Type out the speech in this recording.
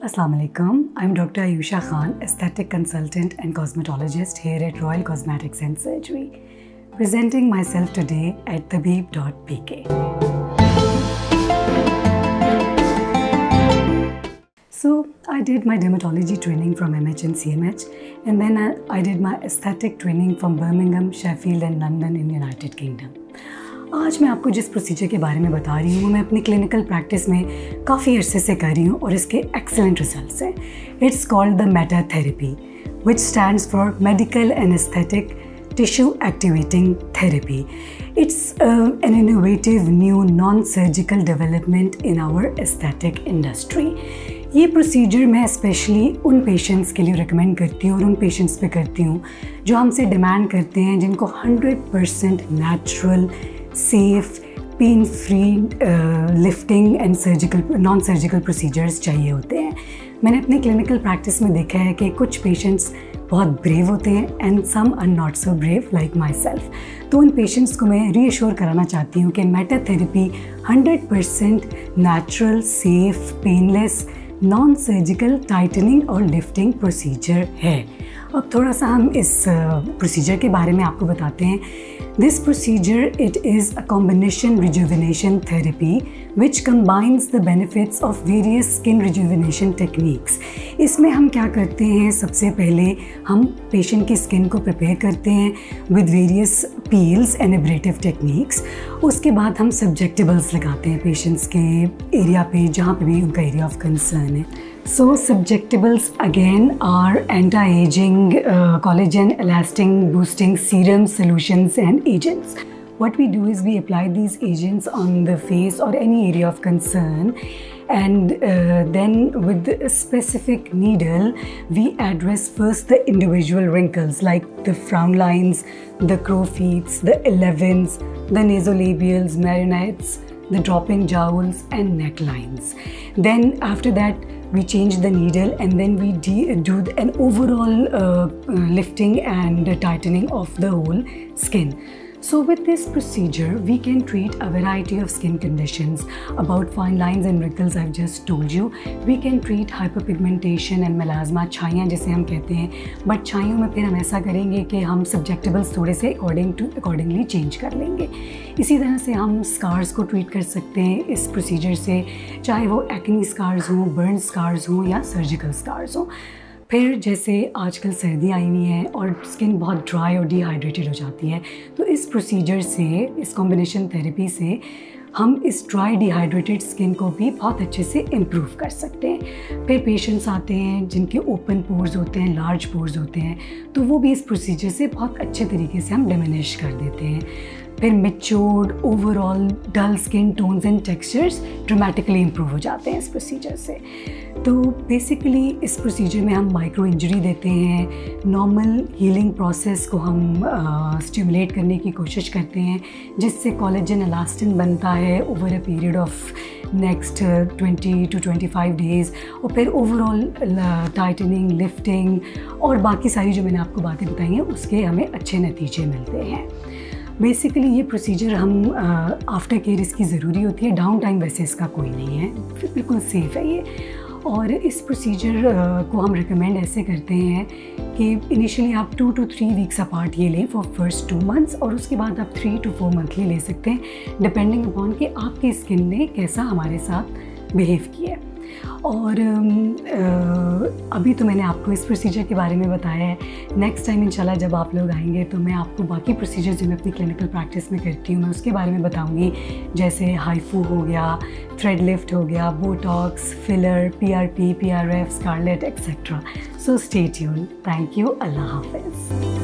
Assalamu alaikum. I'm Dr. Ayusha Khan, aesthetic consultant and cosmetologist here at Royal Cosmetics and Surgery, presenting myself today at Tabib.pk. So I did my dermatology training from MH and CMH, and then I did my aesthetic training from Birmingham, Sheffield and London in United Kingdom. आज मैं आपको जिस procedure के बारे में बता रही हूँ वो मैं अपनी क्लिनिकल प्रैक्टिस में काफ़ी अरसे से कर रही हूँ और इसके एक्सेलेंट रिजल्ट्स हैं. It's called the meta therapy which stands for medical and aesthetic tissue activating therapy. It's an innovative new non surgical development in our aesthetic industry. ये प्रोसीजर मैं स्पेशली उन पेशेंट्स के लिए रिकमेंड करती हूँ और उन पेशेंट्स पे करती हूँ जो हमसे डिमांड करते हैं, जिनको 100% natural, safe, pain free lifting and non surgical procedures चाहिए होते हैं. मैंने अपने क्लिनिकल प्रैक्टिस में देखा है कि कुछ पेशेंट्स बहुत ब्रेव होते हैं and some are not so brave like myself. तो उन पेशेंट्स को मैं रीअश्योर कराना चाहती हूँ कि Meta therapy 100% natural, safe, painless, non surgical tightening और लिफ्टिंग प्रोसीजर है. अब थोड़ा सा हम इस प्रोसीजर के बारे में आपको बताते हैं. This procedure, it is a combination rejuvenation therapy which combines the benefits of various skin rejuvenation techniques. इसमें हम क्या करते हैं, सबसे पहले हम पेशेंट की स्किन को प्रिपेयर करते हैं with various peels and ablative techniques. उसके बाद हम सब्जेक्टिबल्स लगाते हैं पेशेंट्स के एरिया पे जहाँ पे भी उनका एरिया ऑफ कंसर्न है. So subjectables again are anti-aging, collagen, elastin boosting serums, solutions and agents. What we do is we apply these agents on the face or any area of concern, and then with a specific needle we address first the individual wrinkles like the frown lines, the crow feet, the 11s, the nasolabials, marionettes, the dropping jowls and necklines. Then after that we change the needle and then we do an overall lifting and tightening of the whole skin. So with this procedure we can treat a variety of skin conditions. About fine lines and wrinkles I've just told you. We can treat hyperpigmentation and melasma, छाइयाँ जिसे हम कहते हैं. But छाइयों में फिर हम ऐसा करेंगे कि हम सब्जेक्टिबल्स थोड़े से अकॉर्डिंगली चेंज कर लेंगे. इसी तरह से हम स्कार्स को ट्रीट कर सकते हैं इस प्रोसीजर से, चाहे वो एक्नी स्कार्स हों, बर्न स्कार्स हों या सर्जिकल स्कार्स हों. फिर जैसे आजकल सर्दी आई हुई है और स्किन बहुत ड्राई और डिहाइड्रेटेड हो जाती है, तो इस प्रोसीजर से, इस कॉम्बिनेशन थेरेपी से हम इस ड्राई डिहाइड्रेटेड स्किन को भी बहुत अच्छे से इम्प्रूव कर सकते हैं. फिर पेशेंट्स आते हैं जिनके ओपन पोर्स होते हैं, लार्ज पोर्स होते हैं, तो वो भी इस प्रोसीजर से बहुत अच्छे तरीके से हम डिमिनिश कर देते हैं. फिर matured, overall dull skin tones and textures dramatically improve हो जाते हैं इस प्रोसीजर से. तो बेसिकली इस प्रोसीजर में हम माइक्रो इंजरी देते हैं, नॉर्मल हीलिंग प्रोसेस को हम स्टिमुलेट करने की कोशिश करते हैं, जिससे कोलेजन इलास्टिन बनता है over a period of next 20 to 25 days. और फिर ओवरऑल टाइटनिंग, लिफ्टिंग और बाकी सारी जो मैंने आपको बातें बताई हैं उसके हमें अच्छे नतीजे मिलते हैं. बेसिकली ये प्रोसीजर हम आफ्टर केयर इसकी ज़रूरी होती है. डाउन टाइम वैसे इसका कोई नहीं है, बिल्कुल सेफ़ है ये. और इस प्रोसीजर को हम रिकमेंड ऐसे करते हैं कि इनिशियली आप 2 to 3 वीक्स अपार्ट ये लें फॉर फर्स्ट 2 months, और उसके बाद आप 3 to 4 मंथली ले सकते हैं, डिपेंडिंग अपॉन कि आपकी स्किन ने कैसा हमारे साथ बिहेव किया है. और अभी तो मैंने आपको इस प्रोसीजर के बारे में बताया है. नेक्स्ट टाइम इंशाल्लाह जब आप लोग आएंगे तो मैं आपको बाकी प्रोसीजर जो मैं अपनी क्लिनिकल प्रैक्टिस में करती हूँ मैं उसके बारे में बताऊँगी, जैसे हाइफू हो गया, थ्रेड लिफ्ट हो गया, Botox, filler, PRP, PRF, scarlet etcetera. So stay tuned. Thank you. Allah हाफिज़.